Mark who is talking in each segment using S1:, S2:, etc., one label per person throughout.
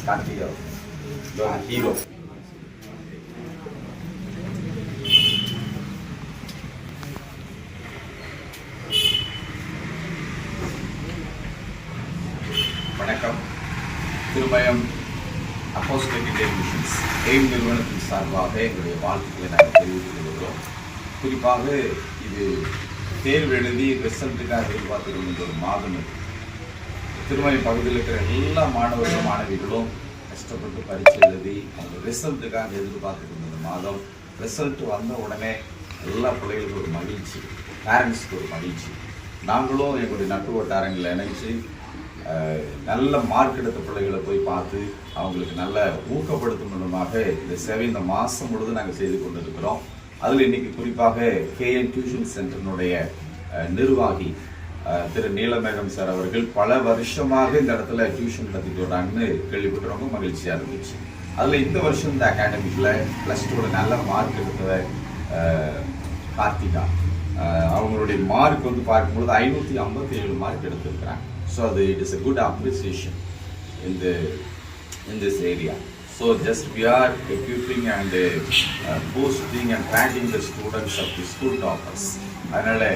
S1: Karthika hero. வணக்கம். Thirumayam apostolic missions aim நிறுவனத்தின் சார்பாக எங்களுடைய வாழ்த்துக்களை நாங்கள் தெரிவித்துக் கொள்கிறோம். குறிப்பாக இது தேர்வு எழுதி ரிசல்ட்டுக்காக எதிர்பார்த்துக்கொண்ட ஒரு மாதம். திருமயம் பகுதியில் இருக்கிற எல்லா மாணவர்களும் மாணவிகளும் கஷ்டப்பட்டு பரீட்சை எழுதி அவங்க ரிசல்ட்டுக்காக எதிர்பார்த்து கொண்ட மாதம். ரிசல்ட் வந்த உடனே எல்லா பிள்ளைகளுக்கும் ஒரு மகிழ்ச்சி, பேரண்ட்ஸுக்கு ஒரு மகிழ்ச்சி. நாங்களும் எங்களுடைய நட்பு வட்டாரங்களில் இணைச்சு நல்ல மார்க் எடுத்த பிள்ளைகளை போய் பார்த்து அவங்களுக்கு நல்ல ஊக்கப்படுத்தும் மூலமாக இந்த சேவை இந்த மாதம் முழுவதும் நாங்கள் செய்து கொண்டு இருக்கிறோம். அதில் இன்றைக்கி குறிப்பாக கேஎன் டியூஷன் சென்டரினுடைய நிர்வாகி திரு நீலமேகம் சார் அவர்கள் பல வருஷமாக இந்த இடத்துல டியூஷன் கற்றுட்டு வராங்கன்னு கேள்விப்பட்டு ரொம்ப மகிழ்ச்சியாக இருந்துச்சு. அதில் இந்த வருஷம் இந்த அகாடமிக்கில் +2 நல்ல மார்க் எடுத்த கார்த்திகா அவங்களுடைய மார்க் வந்து பார்க்கும்பொழுது 557 மார்க் எடுத்திருக்கிறாங்க. ஸோ அது it is a good appreciation in this area. So just we are equipping and boosting and tracking the students of the school toppers. அதனால்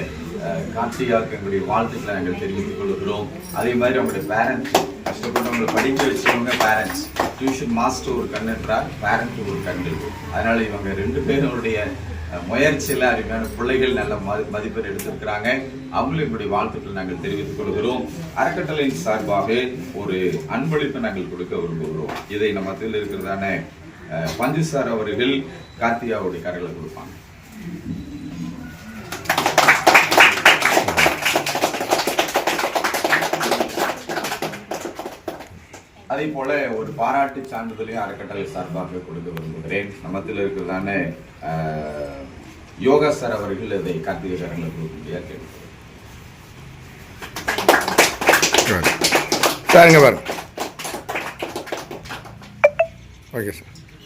S1: கார்த்திகாவுக்கு எங்களுடைய வாழ்த்துக்களை நாங்கள் தெரிவித்துக் கொள்கிறோம். அதே மாதிரி அவங்களுடைய பேரண்ட்ஸ் கஷ்டப்பட்டு அவங்களை படிக்க வச்சவங்க பேரண்ட்ஸ், டியூஷன் மாஸ்டர் ஒரு கண் என்றால் பேரண்ட் ஒரு கண்டு. அதனால் இவங்க 2 பேருடைய முயற்சியில் அருமையான பிள்ளைகள் நல்ல மதிப்பெண் எடுத்திருக்கிறாங்க. அவங்களும் எங்களுடைய வாழ்த்துக்களை நாங்கள் தெரிவித்துக் கொள்கிறோம். அறக்கட்டளையின் சார்பாக ஒரு அன்பளிப்பை நாங்கள் கொடுக்க விரும்புகிறோம். இதை நம்ம மத்தியில் இருக்கிறதான பஞ்சு சார் அவர்கள் கார்த்திகாவுடைய கரைகளை கொடுப்பாங்க. அதே போல ஒரு பாராட்டு சான்றிதழையும் அறக்கட்டளை சார்பாக கொடுக்க விரும்புகிறேன். நம்மத்தில் இருக்கிறதான யோகா சார் அவர்கள் இதை கார்த்திகை கரங்களை கொடுக்க முடியாது.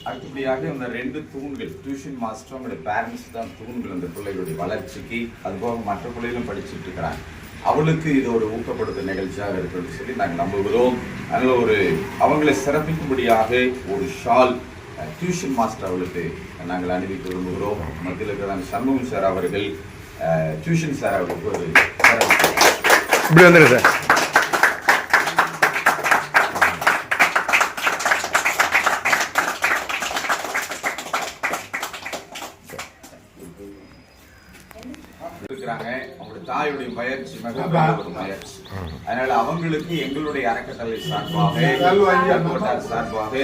S1: அடுத்தபடியாக இந்த 2 தூண்கள் டியூஷன் மாஸ்டர் அவங்களுடைய பேரண்ட்ஸ் தான் தூண்கள் அந்த பிள்ளைகளுடைய வளர்ச்சிக்கு. அதுபோக மற்ற பிள்ளைகளும் படிச்சுட்டு இருக்கிறாங்க. அவளுக்கு இது ஒரு ஊக்கப்படுத்த நிகழ்ச்சியாக இருக்குன்னு சொல்லி நாங்கள் நம்புகிறோம். அதனால் ஒரு அவங்களை சிறப்பிக்கும்படியாக ஒரு ஷால் டியூஷன் மாஸ்டர் அவளுக்கு நாங்கள் அணிவிக்க விரும்புகிறோம். மத்தியில் இருக்கிற சண்முகம் சார் அவர்கள் டியூஷன் சார் அவர்களுக்கு ஒரு இப்படி வந்துடு சார். இருக்கிறாங்க. அவங்களுடைய தாயுடைய முயற்சி முயற்சி. அதனால அவங்களுக்கு எங்களுடைய அறக்கட்டளை சார்பாக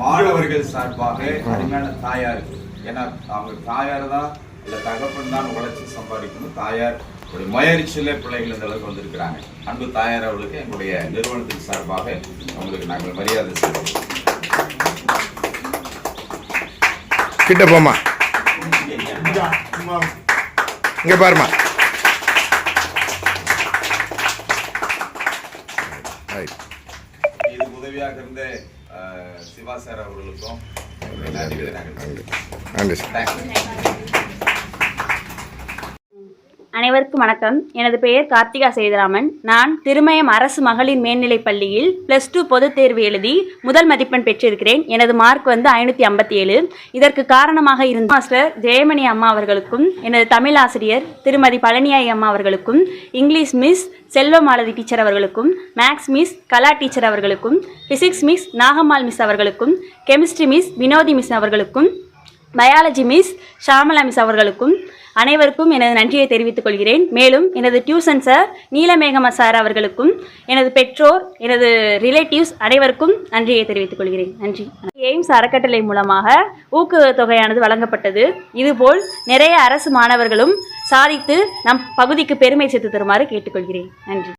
S1: மாணவர்கள் சார்பாக அருமையான தாயார், ஏன்னா அவங்க தாயார் தான் இல்ல தகப்பன் தான் உழைச்சி சம்பாதிக்கணும். தாயார் ஒரு முயற்சியில பிள்ளைகள் இந்த அளவுக்கு வந்திருக்கிறாங்க. அன்பு தாயார் அவர்களுக்கு எங்களுடைய நிறுவனத்தின் சார்பாக அவங்களுக்கு நாங்கள் மரியாதை செய்வோம்.
S2: கிட்ட போமா இங்க பாருமா.
S1: இது உதவியாக இருந்த சிவா சார் அவர்களுக்கும் நன்றி சார்.
S3: அனைவருக்கும் வணக்கம். எனது பெயர் கார்த்திகா சேதுராமன். நான் திருமயம் அரசு மகளிர் மேல்நிலைப் பள்ளியில் +2 பொதுத் தேர்வு எழுதி முதல் மதிப்பெண் பெற்றிருக்கிறேன். எனது மார்க் வந்து 557. இதற்கு காரணமாக இருந்த மாஸ்டர் ஜெயமணி அம்மா அவர்களுக்கும், எனது தமிழ் ஆசிரியர் திருமதி பழனியாய் அம்மா அவர்களுக்கும், இங்கிலீஷ் மிஸ் செல்வமாலதி டீச்சர் அவர்களுக்கும், மேக்ஸ் மிஸ் கலா டீச்சர் அவர்களுக்கும், பிசிக்ஸ் மிஸ் நாகம்மாள் மிஸ் அவர்களுக்கும், கெமிஸ்ட்ரி மிஸ் வினோதி மிஸ் அவர்களுக்கும், பயாலஜி மிஸ் ஷாமலா மிஸ் அவர்களுக்கும் அனைவருக்கும் எனது நன்றியை தெரிவித்துக் கொள்கிறேன். மேலும் எனது டியூஷன் சார் நீலமேகம சார் அவர்களுக்கும், எனது பெற்றோர், எனது ரிலேட்டிவ்ஸ் அனைவருக்கும் நன்றியை தெரிவித்துக் கொள்கிறேன். நன்றி. எய்ம்ஸ் அறக்கட்டளை மூலமாக ஊக்கத்தொகையானது வழங்கப்பட்டது. இதுபோல் நிறைய அரசு மாணவர்களும் சாதித்து நம் பகுதிக்கு பெருமை சேர்த்து தருமாறு கேட்டுக்கொள்கிறேன். நன்றி.